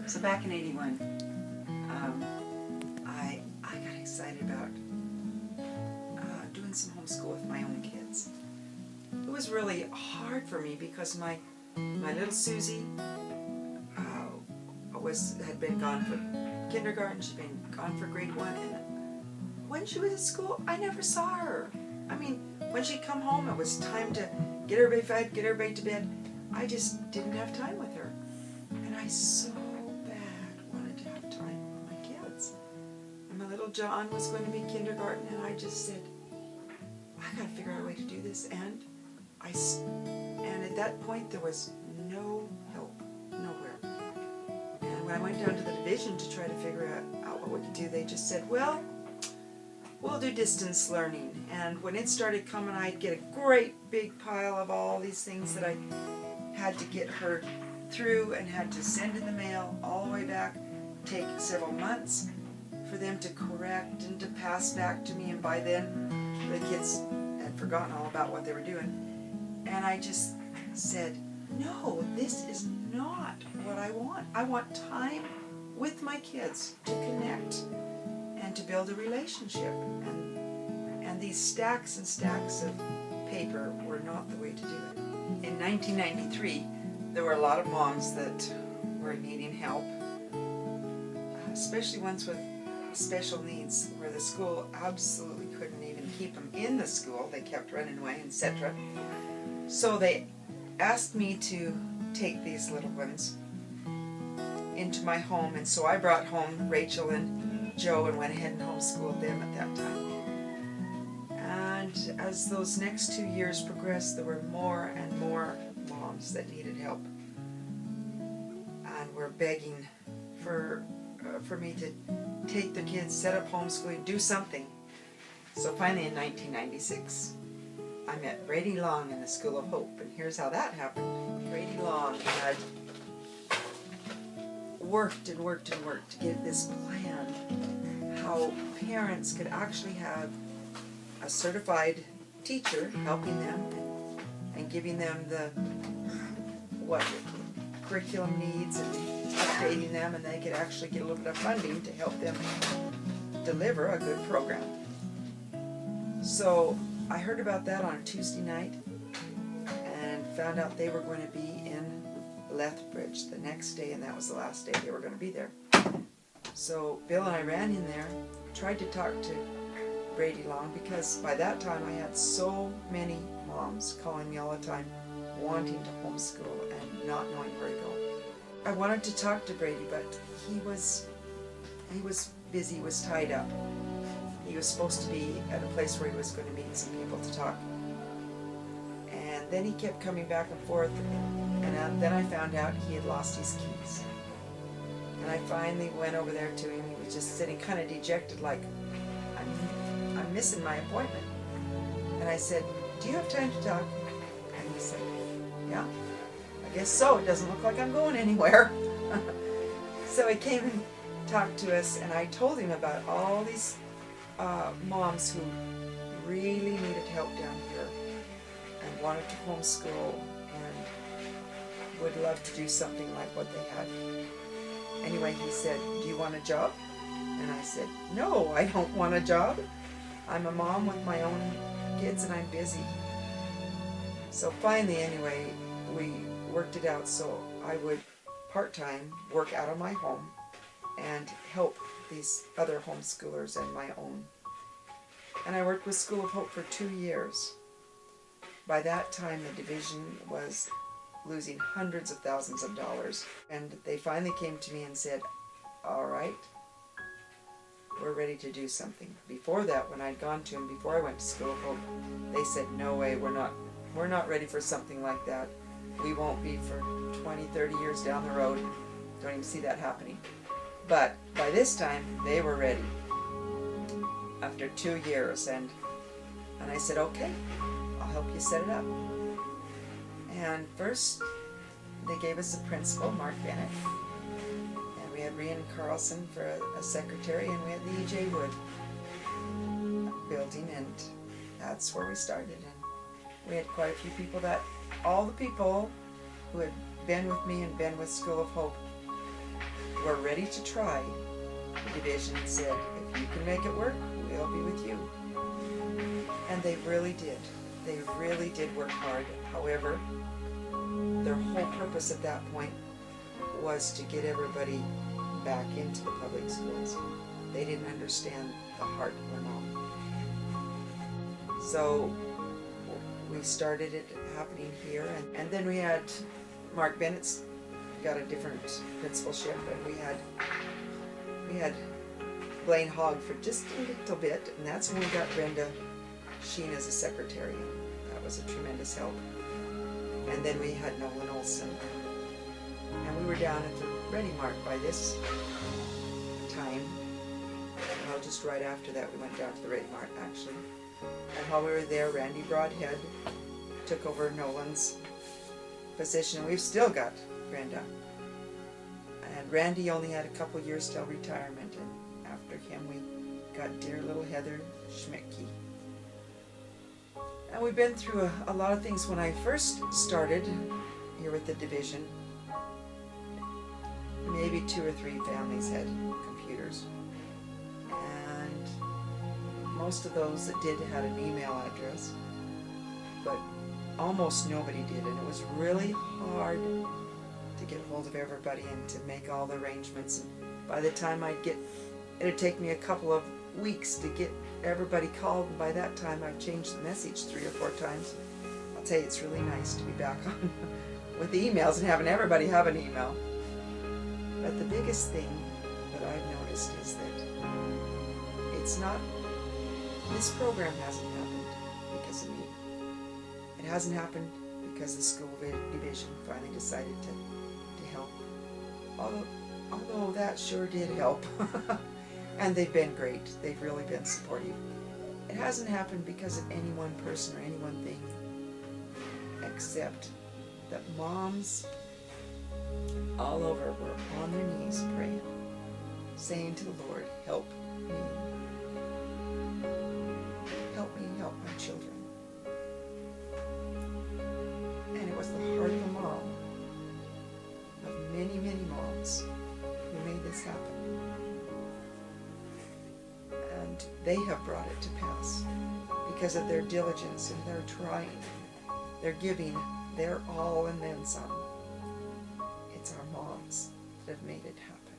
So back in '81, I got excited about doing some homeschool with my own kids. It was really hard for me because my little Susie had been gone for kindergarten. She'd been gone for grade 1, and when she was at school, I never saw her. I mean, when she'd come home, it was time to get everybody fed, get everybody to bed. I just didn't have time with her, and I so bad wanted to have time with my kids. And my little John was going to be kindergarten, and I just said, I gotta figure out a way to do this. And at that point there was no help, nowhere. And when I went down to the division to try to figure out what we could do, they just said, well, we'll do distance learning. And when it started coming, I'd get a great big pile of all these things that I had to get her through and had to send in the mail all the way back, take several months for them to correct and to pass back to me. And by then the kids had forgotten all about what they were doing. And I just said, no, this is not what I want. I want time with my kids to connect and to build a relationship. And these stacks and stacks of paper were not the way to do it. In 1993, there were a lot of moms that were needing help, especially ones with special needs where the school absolutely couldn't even keep them in the school. They kept running away, etc. So they asked me to take these little ones into my home, and so I brought home Rachel and Joe and went ahead and homeschooled them at that time. And as those next 2 years progressed, there were more and more moms that needed help and were begging for me to take the kids, set up homeschooling, do something. So finally in 1996, I met Brady Long in the School of Hope, and here's how that happened. Brady Long had worked and worked and worked to get this plan, how parents could actually have a certified teacher helping them and giving them the what curriculum needs and updating them, and they could actually get a little bit of funding to help them deliver a good program. So I heard about that on a Tuesday night and found out they were going to be in Lethbridge the next day, and that was the last day they were going to be there. So Bill and I ran in there, tried to talk to Brady Long, because by that time I had so many moms calling me all the time wanting to homeschool and not knowing where to go. I wanted to talk to Brady, but he was busy, was tied up. He was supposed to be at a place where he was going to meet some people to talk. And then he kept coming back and forth, and then I found out he had lost his keys. And I finally went over there to him. He was just sitting kind of dejected, like, I'm missing my appointment. And I said, do you have time to talk? And he said, yeah, I guess so. It doesn't look like I'm going anywhere. So he came and talked to us, and I told him about all these moms who really needed help down here and wanted to homeschool and would love to do something like what they had. Anyway, he said, do you want a job? And I said, no, I don't want a job. I'm a mom with my own kids and I'm busy. So finally, anyway, we worked it out so I would part-time work out of my home and help these other homeschoolers and my own. And I worked with School of Hope for 2 years. By that time, the division was losing hundreds of thousands of dollars. And they finally came to me and said, all right, we're ready to do something. Before that, when I'd gone to them, before I went to School of Hope, they said, no way, we're not ready for something like that. We won't be for 20, 30 years down the road. Don't even see that happening. But by this time, they were ready. After 2 years, and I said, okay, I'll help you set it up. And first, they gave us a principal, Mark Bennett, and we had Rian Carlson for a secretary, and we had the E.J. Wood building, and that's where we started. And we had quite a few people that, all the people who had been with me and been with School of Hope were ready to try, the division said, if you can make it work, we'll be with you. And they really did. They really did work hard. However, their whole purpose at that point was to get everybody back into the public schools. They didn't understand the heart of the mom. So we started it happening here, and then we had Mark Bennett's got a different principalship, and we had Blaine Hogg for just a little bit, and that's when we got Brenda Sheen as a secretary, and that was a tremendous help. And then we had Nolan Olson, and we were down at the Ready Mart by this time. Well, just right after that we went down to the Ready Mart actually. And while we were there, Randy Broadhead took over Nolan's position. We've still got Brenda. And Randy only had a couple years till retirement, and after him we got dear little Heather Schmidtke. And we've been through a lot of things. When I first started here with the division, maybe 2 or 3 families had computers. And most of those that did had an email address, but almost nobody did. And it was really hard to get hold of everybody and to make all the arrangements. And by the time it'd take me a couple of weeks to get everybody called, and by that time I've changed the message 3 or 4 times. I'll tell you, it's really nice to be back on with the emails and having everybody have an email. But the biggest thing that I've noticed is that it's not, this program hasn't happened because of me. It hasn't happened because the school division finally decided to help. Although that sure did help. And they've been great. They've really been supportive. It hasn't happened because of any one person or any one thing, except that moms all over were on their knees praying, saying to the Lord, help me. Help me help my children. And it was the heart of a mom, of many, many moms, who made this happen. And they have brought it to pass because of their diligence and their trying, their giving, their all and then some. It's our moms that have made it happen.